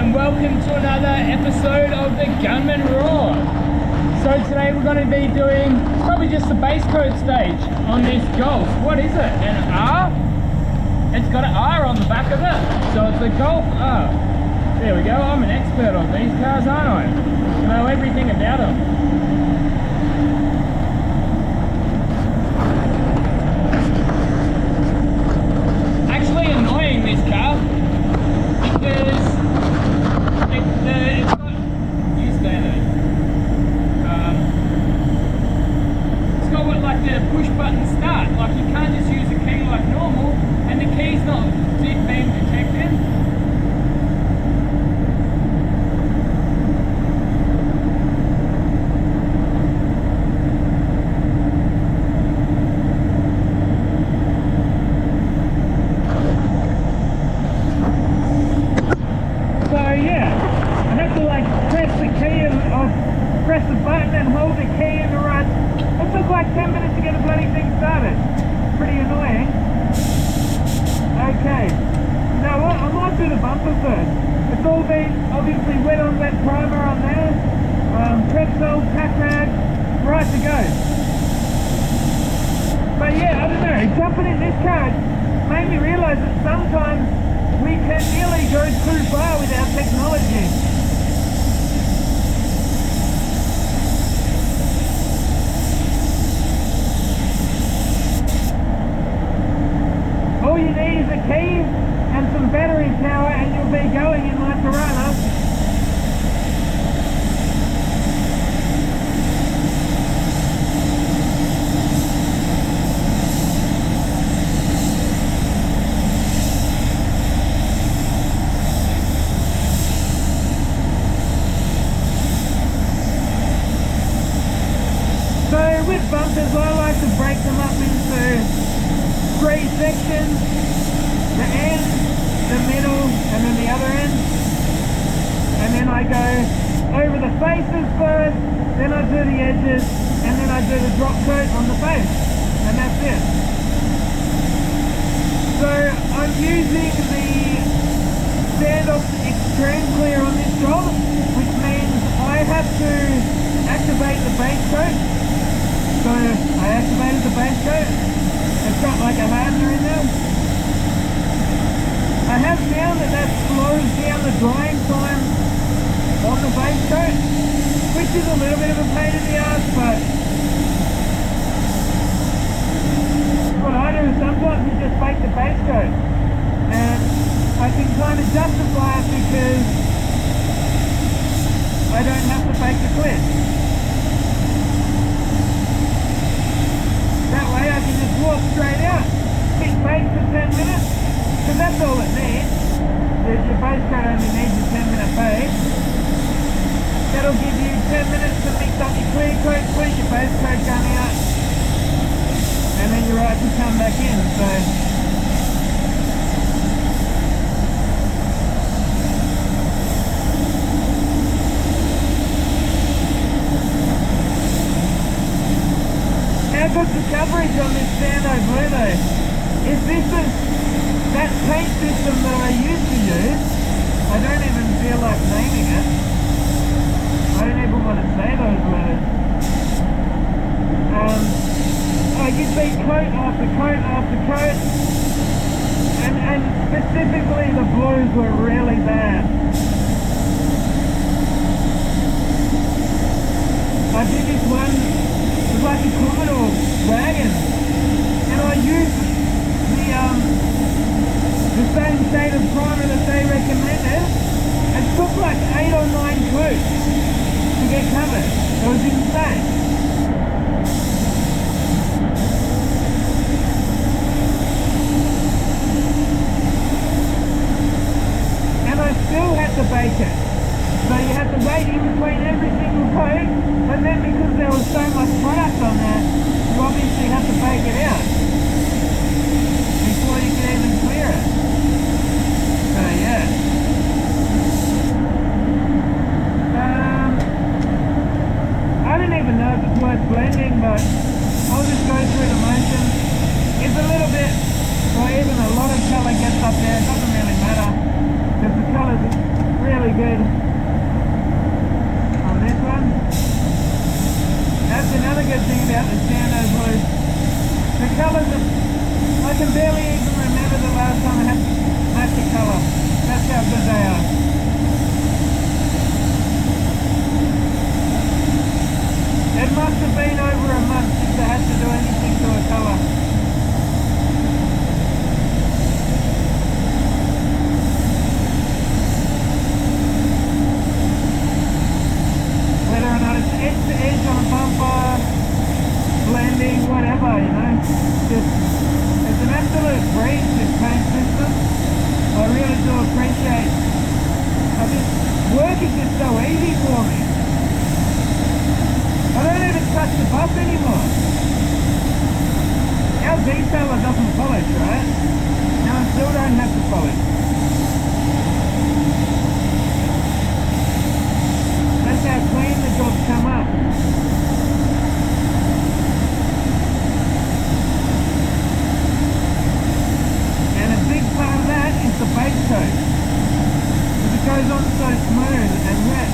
and welcome to another episode of the Gunman Raw. So today we're going to be doing probably just the base coat stage on this Golf. What is it? An R? It's got an R on the back of it. So it's the Golf R. There we go, I'm an expert on these cars, aren't I? I know everything about them. This car because it's got, you stand there. It's got what, like the push button start, like you can't just use the key like normal, and the key's not being detected. Press the button and hold the key in the right. It took like 10 minutes to get the bloody thing started. Pretty annoying. Okay. Now what? I might do the bumper first. It's all been obviously wet on wet primer on there. Pretzel, tack rag, right to go. But yeah, I don't know. Jumping in this car made me realise that sometimes we can nearly go too far with our technology. All you need is a key and some battery power and you'll be going in my Tirana. So with bumpers I like to break them up into 3 sections, the end, the middle, and then the other end. And then I go over the faces first, then I do the edges, and then I do the drop coat on the face. And that's it. So I'm using the Standoff Extreme Clear on this job, which means I have to activate the base coat. So I activated the base coat. It's got like a hardener in there. I have found that slows down the drying time on the base coat, which is a little bit of a pain in the ass, but what I do is sometimes you just bake the base coat, and I can kind of justify it because I don't have to bake the clear. That way I can just walk straight out, hit bake for 10 minutes, because that's all it needs. Your base coat only needs a 10-minute bake. That'll give you 10 minutes to mix up your clear coat, put your base coat gun out, and then you're right to come back in. So how good's the coverage on this Sando Blue though? If this is that paint system that I used to use, I don't even feel like naming it. I don't even want to say those words. You'd be coat after coat after coat, and specifically the blues were really bad. I did this one. It was like a Commodore wagon, and I used the same shade of primer that they recommended. It took like 8 or 9 coats to get covered. It was insane. And I still had to bake it. So you had to wait in between every single coat, and then because there was so much product on there, you obviously have to bake it out before you can even clear it. So yeah. I don't even know if it's worth blending, but I'll just go through the motions. It's a little bit, or even a lot of colour gets up there, it doesn't really matter, because the colour's really good. appreciate how this work is just so easy for me. I don't even touch the bus anymore. Our detailer doesn't polish, right? Now I still don't have to polish. That's how clean the jobs come up. And a big part of that is the base coat. Because it goes on so smooth and wet.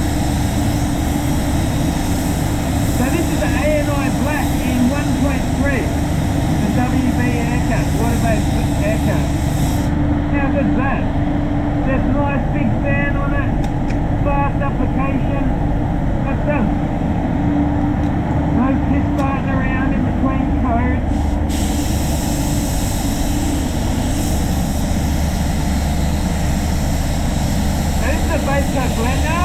So this is the ANI black in 1.3. The WB aircut, water-based aircut. How good's that? There's a nice big fan on it. Fast application. That's done. No piss starting around in between coats. So this is a Basecoat blender.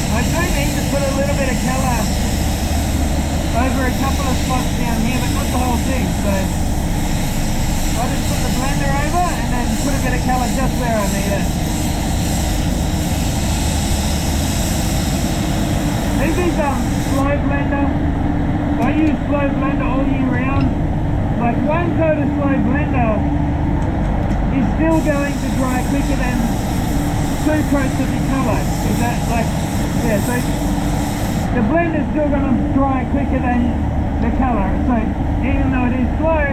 I do need to put a little bit of colour over a couple of spots down here, but not the whole thing. So I just put the blender over and then put a bit of colour just where I need it. This is slow blender. I use slow blender all year round. Like one coat of slow blender is still going to dry quicker than two coats of the colour. Is that like, yeah, so the blender's still going to dry quicker than the colour. So even though it is slow,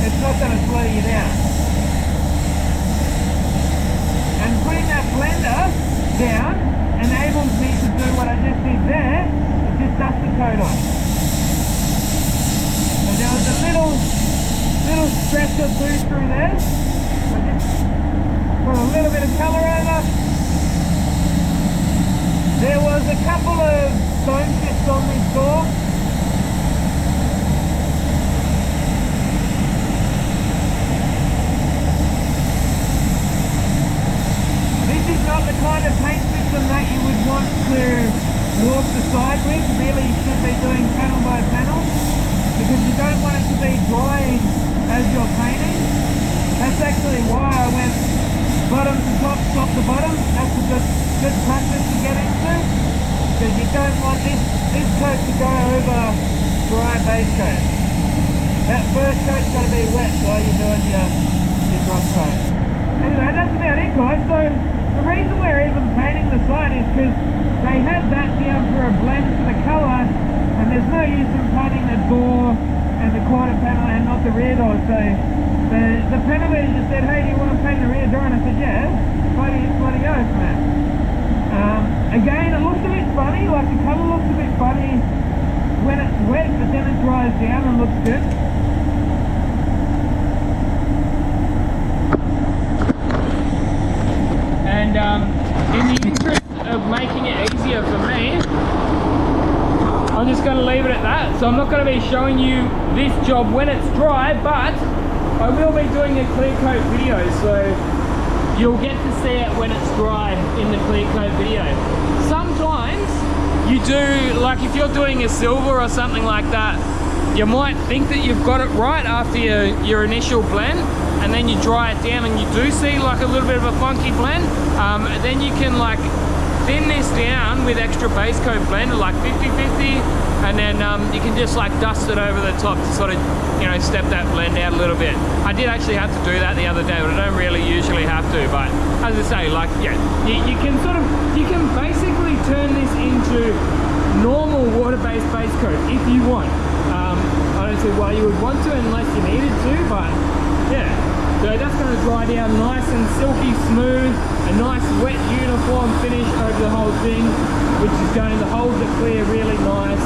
it's not going to slow you down. And putting that blender down enables me to do what I just did there, is just dust the coat on. So there was a little stretch or two through there. I just put a little bit of colour over. There was a couple of stone chips on this door. This is not the kind of paint system that you would want to walk the side with. Really, you should be doing panel by panel because you don't want it to be drying as you're painting. That's actually why I went bottom to top, top to bottom. That's a good practice to get into, because you don't want this coat to go over dry base coat. That first coat's got to be wet while you're doing your drop coat. Anyway, that's about it, guys. So the reason we're even painting the side is because they had that down for a blend for the colour, and there's no use in painting the door and the quarter panel and not the rear door. So the painter just said, hey, do you want to paint the rear door? And I said, yeah, bloody oath, man. Again, it looks a bit funny, like the colour looks a bit funny when it's wet, but then it dries down and looks good. And in the interest of making it easier for me, I'm just going to leave it at that. So I'm not going to be showing you this job when it's dry, but I will be doing a clear coat video, so you'll get to see it when it's dry in the clear coat video. Sometimes you do, like if you're doing a silver or something like that, you might think that you've got it right after your initial blend, and then you dry it down and you do see like a little bit of a funky blend. Then you can like thin this down with extra base coat blend, like 50-50, and then you can just like dust it over the top to sort of, you know, step that blend out a little bit. I did actually have to do that the other day, but I don't really usually have to. But as I say, like, yeah, you can basically turn this into normal water-based base coat if you want. I don't see why you would want to unless you needed to, but yeah. So that's going to dry down nice and silky smooth, a nice wet uniform finish over the whole thing, which is going to hold the clear really nice.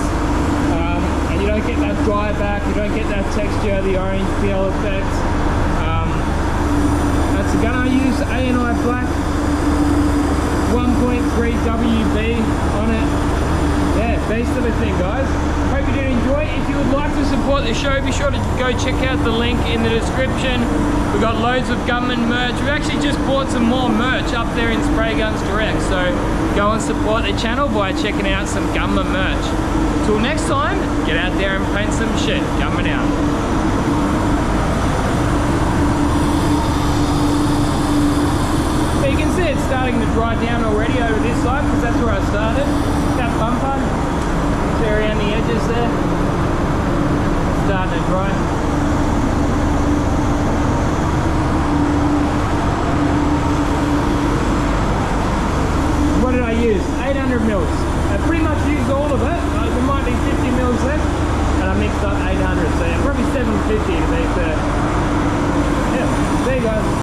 And you don't get that dry back, you don't get that texture, the orange peel effect. That's the gun I use, ANI Black, 1.3 WB on it. Yeah, beast of a thing, guys. Hope you did enjoy. If you would like to support the show, be sure to go check out the link in the description. We've got loads of Gunman merch. We've actually just bought some more merch up there in Spray Guns Direct, so go and support the channel by checking out some Gunman merch. Till next time, get out there and paint some shit. Gunman out.